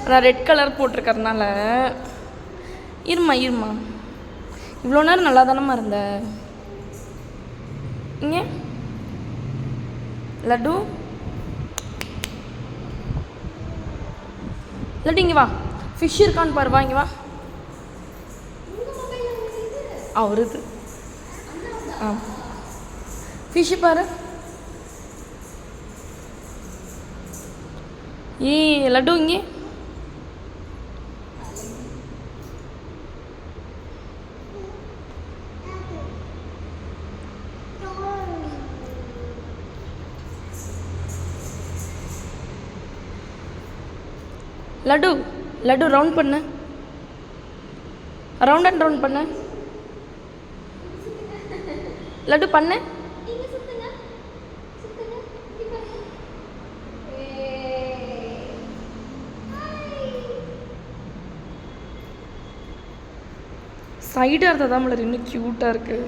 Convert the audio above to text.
நான் red colour போட்டிருக்கறதுனால. இருமா இருமா, இவ்வளோ நேரம் நல்லா தானம்மா இருந்த. இங்கே லட்டு, லட்டு இங்கே வா. ஃபிஷ் இருக்கான்னு பாரு, வா இங்கே வா. வருது. ஆ, ஃபிஷ்ஷு பாரு. லட்டு இங்கே. லட்டு, லட்டு ரவுண்ட் பண்ணு, ரவுண்ட் அண்ட் ரவுண்ட் பண்ணு. லட்டு பண்ணு. சைடாக இருந்தால் தான் நம்மள இன்னும் க்யூட்டாக இருக்குது.